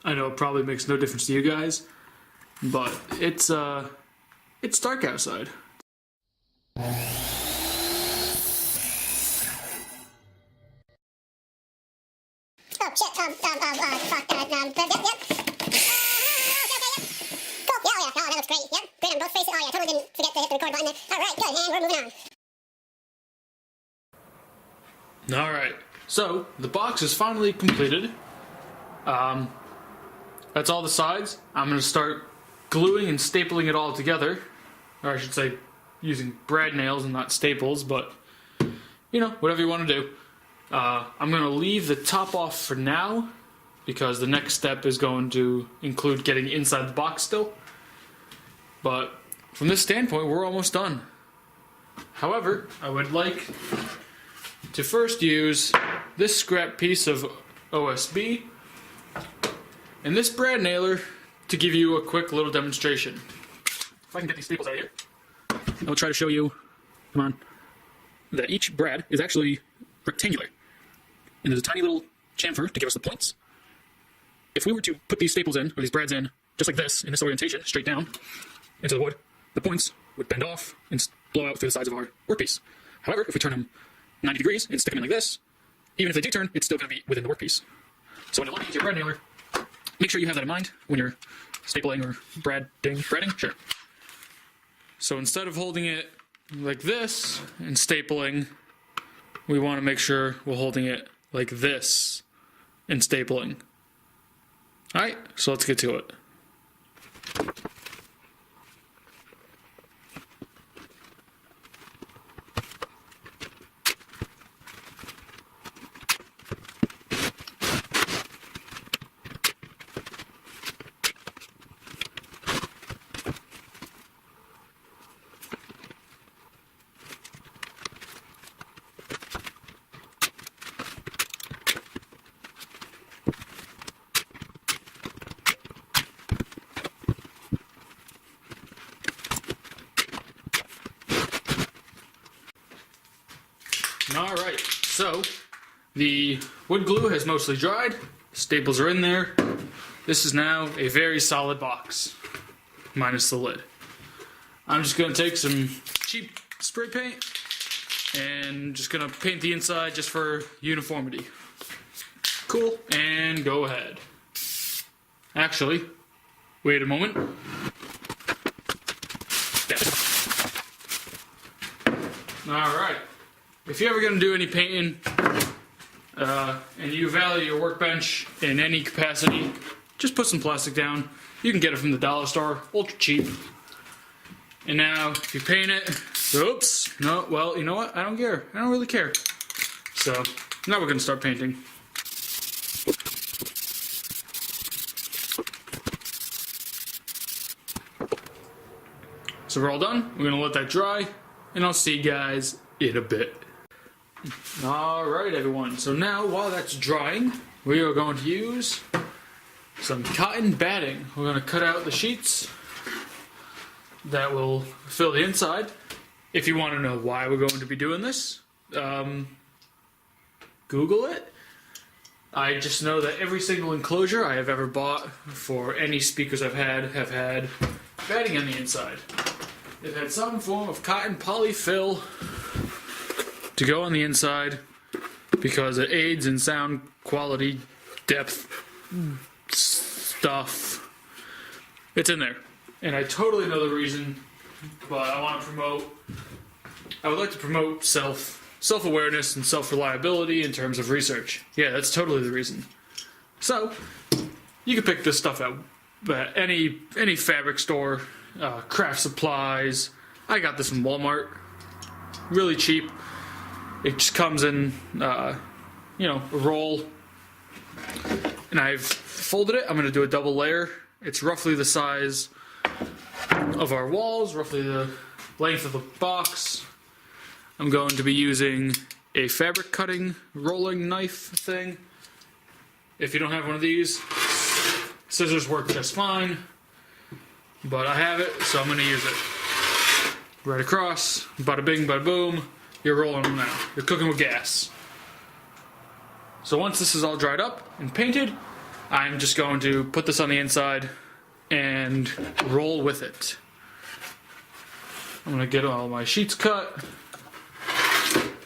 I know it probably makes no difference to you guys, but it's dark outside. Oh shit, fuck, yep. Cool, yeah, oh that looks great, yep. Great on both faces, oh yeah, totally didn't forget to hit the record button there. Alright, good, and we're moving on. Alright, so the box is finally completed. That's all the sides. I'm going to start gluing and stapling it all together. Or I should say, using brad nails and not staples, but, you know, whatever you want to do. I'm going to leave the top off for now, because the next step is going to include getting inside the box still. But from this standpoint, we're almost done. However, I would like to first use this scrap piece of OSB and this brad nailer to give you a quick little demonstration. If I can get these staples out of here, I'll try to show you, come on, that each brad is actually rectangular. And there's a tiny little chamfer to give us the points. If we were to put these staples in, or these brads in, just like this, in this orientation, straight down, into the wood, the points would bend off and blow out through the sides of our workpiece. However, if we turn them 90 degrees and stick them in like this, even if they do turn, it's still going to be within the workpiece. So when you're looking at your brad nailer, make sure you have that in mind when you're stapling or bradding, sure. So instead of holding it like this and stapling, we want to make sure we're holding it like this and stapling. Alright, so let's get to it. Alright, so the wood glue has mostly dried, staples are in there. This is now a very solid box, minus the lid. I'm just going to take some cheap spray paint and just going to paint the inside just for uniformity. Cool, and go ahead. Actually, wait a moment. Alright. If you're ever going to do any painting, and you value your workbench in any capacity, just put some plastic down. You can get it from the dollar store, ultra cheap. And now, if you paint it, oops, no, well, you know what? I don't care. I don't really care. So, now we're going to start painting. So we're all done. We're going to let that dry, and I'll see you guys in a bit. Alright everyone, so now while that's drying, we are going to use some cotton batting. We're going to cut out the sheets that will fill the inside. If you want to know why we're going to be doing this, Google it. I just know that every single enclosure I have ever bought for any speakers I've had have had batting on the inside. They've had some form of cotton polyfill to go on the inside because it aids in sound quality, depth, stuff. It's in there. And I totally know the reason, but I would like to promote self-awareness and self-reliability in terms of research. Yeah, that's totally the reason. So, you can pick this stuff out at any fabric store, craft supplies. I got this from Walmart. Really cheap. It just comes in, a roll. And I've folded it. I'm going to do a double layer. It's roughly the size of our walls, roughly the length of the box. I'm going to be using a fabric cutting rolling knife thing. If you don't have one of these, scissors work just fine. But I have it, so I'm going to use it. Right across, bada bing, bada boom. You're rolling them now. You're cooking with gas. So once this is all dried up and painted, I'm just going to put this on the inside and roll with it. I'm going to get all my sheets cut,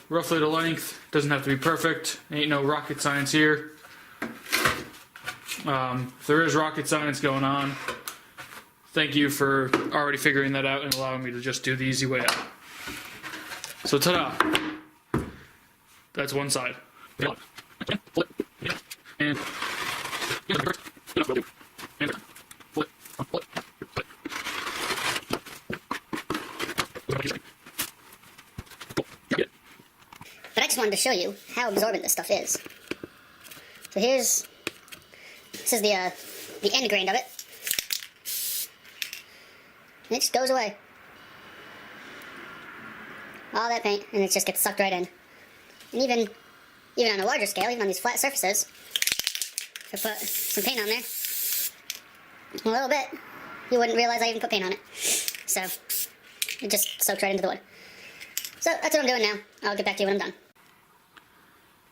roughly the length. Doesn't have to be perfect. Ain't no rocket science here. If there is rocket science going on, thank you for already figuring that out and allowing me to just do the easy way out. So ta-da! That's one side. And But I just wanted to show you how absorbent this stuff is. So this is the end grain of it. And it just goes away. All that paint, and it just gets sucked right in. And even on a larger scale, even on these flat surfaces, if I put some paint on there, a little bit, you wouldn't realize I even put paint on it. So, it just soaks right into the wood. So, that's what I'm doing now. I'll get back to you when I'm done.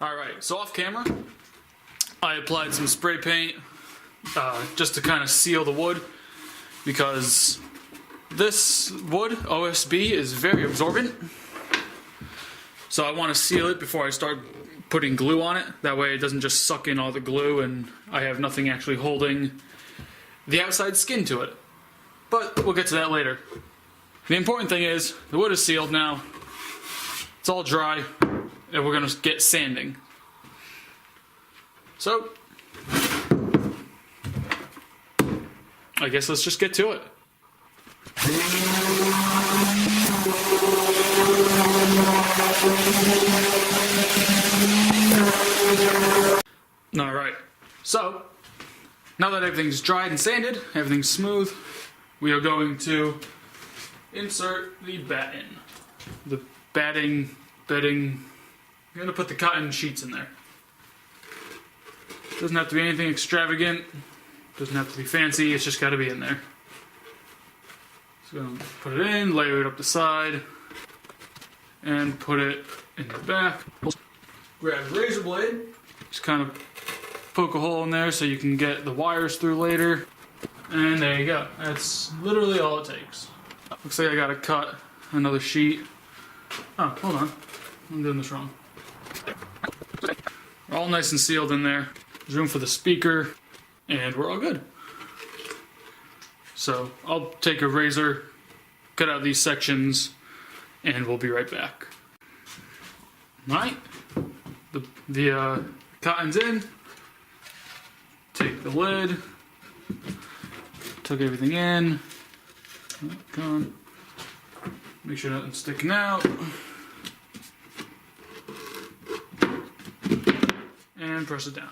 alright, so off camera, I applied some spray paint just to kind of seal the wood, because this wood, OSB, is very absorbent. So I want to seal it before I start putting glue on it. That way it doesn't just suck in all the glue and I have nothing actually holding the outside skin to it. But we'll get to that later. The important thing is, the wood is sealed now. It's all dry, and we're going to get sanding. So, I guess let's just get to it. Alright, so now that everything's dried and sanded, everything's smooth, we are going to insert the batten. The bedding, I'm going to put the cotton sheets in there. Doesn't have to be anything extravagant, doesn't have to be fancy, it's just got to be in there. So I'm going to put it in, layer it up the side, and put it in the back. Grab a razor blade, just kind of poke a hole in there so you can get the wires through later. And there you go. That's literally all it takes. Looks like I gotta cut another sheet. Oh, hold on. I'm doing this wrong. We're all nice and sealed in there. There's room for the speaker, and we're all good. So I'll take a razor, cut out these sections, and we'll be right back. Alright, the cotton's in. Take the lid, tuck everything in. Oh, come on. Make sure nothing's sticking out. And press it down.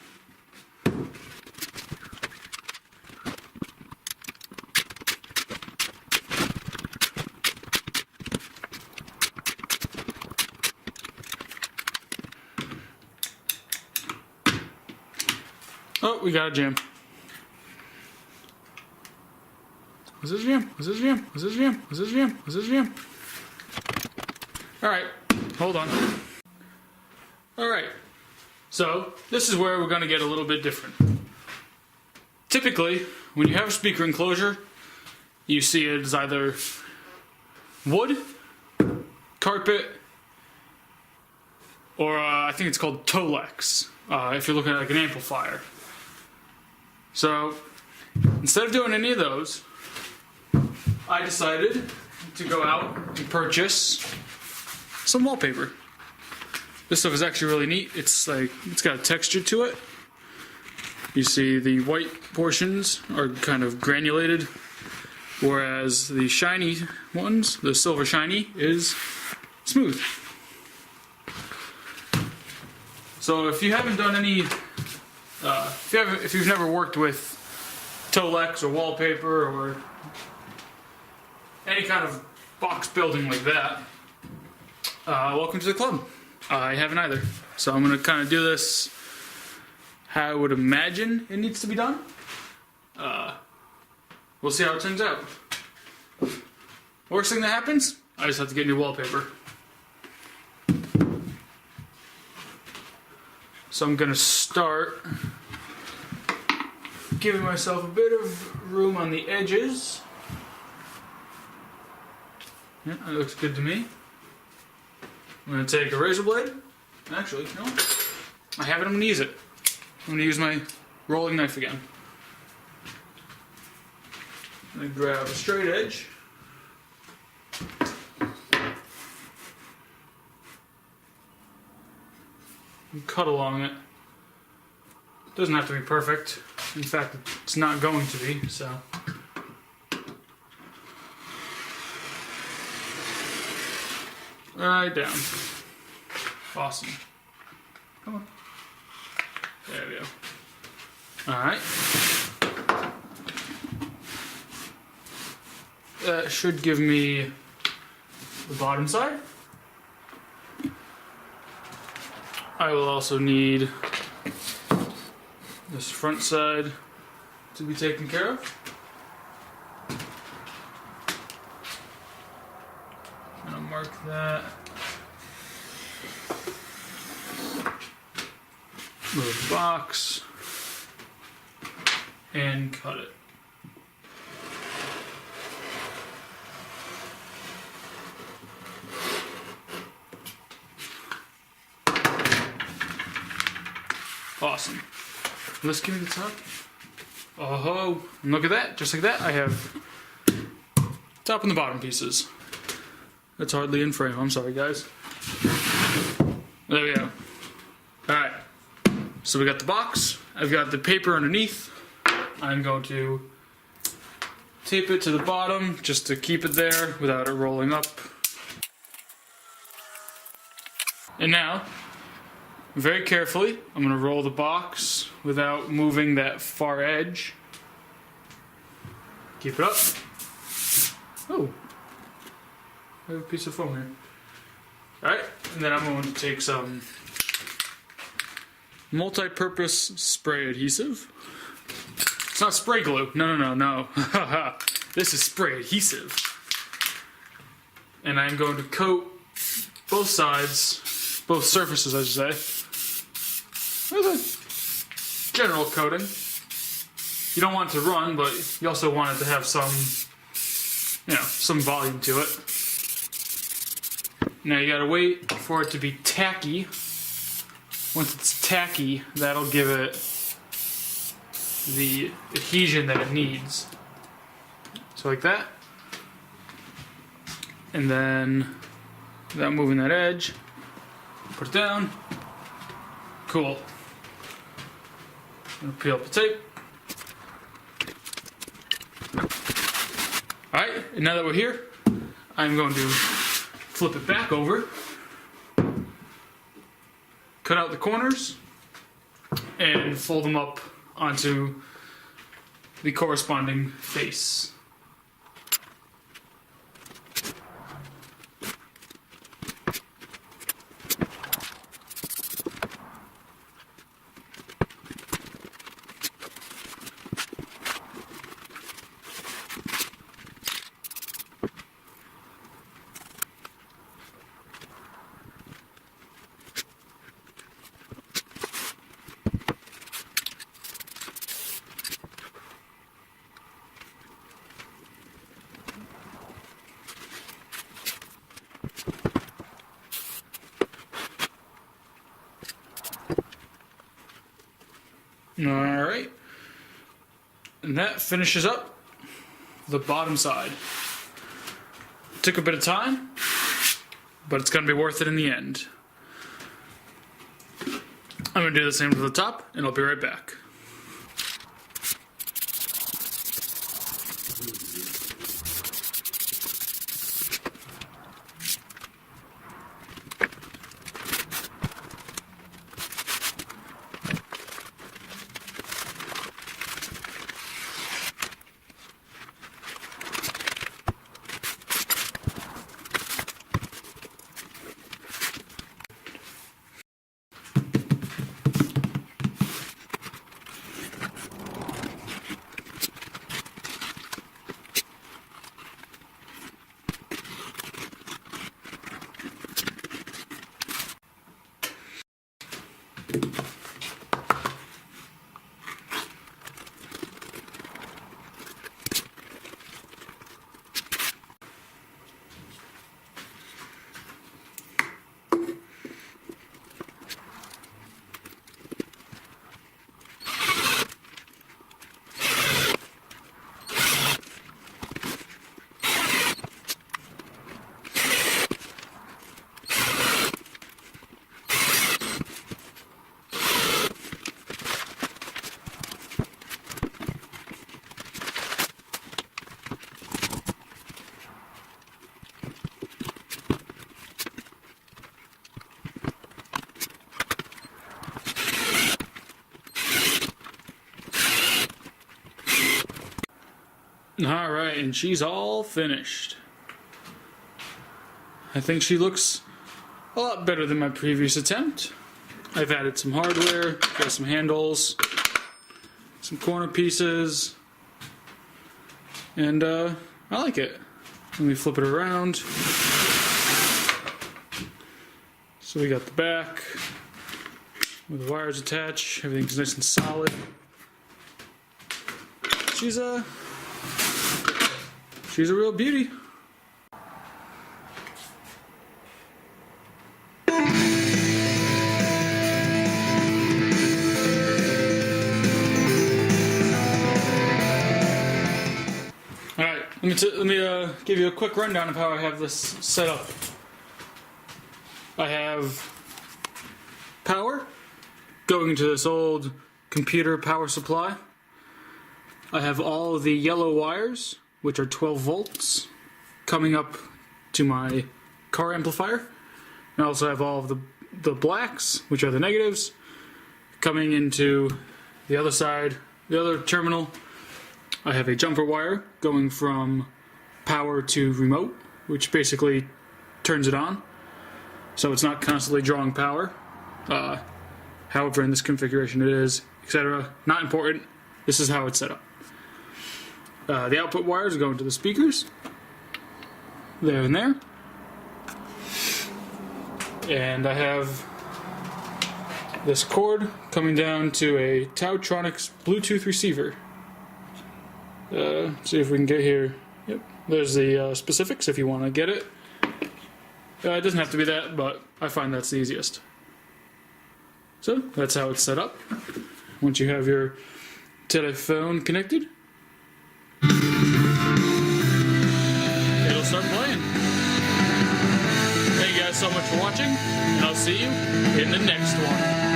Oh, we got a jam. Was this jam? Was this jam? Was this jam? Was this jam? Was this jam? Alright, hold on. Alright, so this is where we're going to get a little bit different. Typically, when you have a speaker enclosure, you see it as either wood, carpet, or I think it's called Tolex, if you're looking at like an amplifier. So, instead of doing any of those, I decided to go out and purchase some wallpaper. This stuff is actually really neat. It's got a texture to it. You see the white portions are kind of granulated, whereas the shiny ones, the silver shiny, is smooth. So if you haven't done any if you've never worked with Tolex or wallpaper or any kind of box building like that, welcome to the club. I haven't either. So I'm going to kind of do this how I would imagine it needs to be done. We'll see how it turns out. Worst thing that happens, I just have to get new wallpaper. So I'm going to start giving myself a bit of room on the edges. Yeah, that looks good to me. I'm going to take a razor blade. Actually, no. I have it, I'm going to use it. I'm going to use my rolling knife again. I'm going to grab a straight edge. And cut along it. Doesn't have to be perfect. In fact, it's not going to be, so. Right down. Awesome. Come on. There we go. Alright. That should give me the bottom side. I will also need this front side to be taken care of. I'm gonna mark that. Move the box and cut it. Awesome. Let's give me the top. Oh, and look at that. Just like that, I have top and the bottom pieces. That's hardly in frame. I'm sorry, guys. There we go. Alright. So we got the box. I've got the paper underneath. I'm going to tape it to the bottom just to keep it there without it rolling up. And now, very carefully, I'm going to roll the box without moving that far edge. Keep it up. Oh, I have a piece of foam here. Alright, and then I'm going to take some multi-purpose spray adhesive. It's not spray glue. No. This is spray adhesive. And I'm going to coat both sides, both surfaces, I should say, with a general coating. You don't want it to run, but you also want it to have some, some volume to it. Now you gotta wait for it to be tacky. Once it's tacky, that'll give it the adhesion that it needs. So like that. And then, without moving that edge, put it down. Cool. I'm gonna peel up the tape. Alright, and now that we're here, I'm going to flip it back over, cut out the corners, and fold them up onto the corresponding face. Alright, and that finishes up the bottom side. It took a bit of time, but it's going to be worth it in the end. I'm going to do the same to the top, and I'll be right back. Alright, and she's all finished. I think she looks a lot better than my previous attempt. I've added some hardware, got some handles, some corner pieces, and I like it. Let me flip it around. So we got the back with the wires attached, everything's nice and solid. She's a real beauty. Alright, let me give you a quick rundown of how I have this set up. I have power going to this old computer power supply. I have all the yellow wires, which are 12 volts, coming up to my car amplifier. And I also have all of the blacks, which are the negatives, coming into the other side, the other terminal. I have a jumper wire going from power to remote, which basically turns it on, so it's not constantly drawing power. However, in this configuration it is, etc. Not important. This is how it's set up. The output wires are going to the speakers, there and there. And I have this cord coming down to a Tautronics Bluetooth receiver. See if we can get here. Yep, there's the specifics if you want to get it. It doesn't have to be that, but I find that's the easiest. So that's how it's set up. Once you have your telephone connected, it'll start playing. Thank you guys so much for watching, and I'll see you in the next one.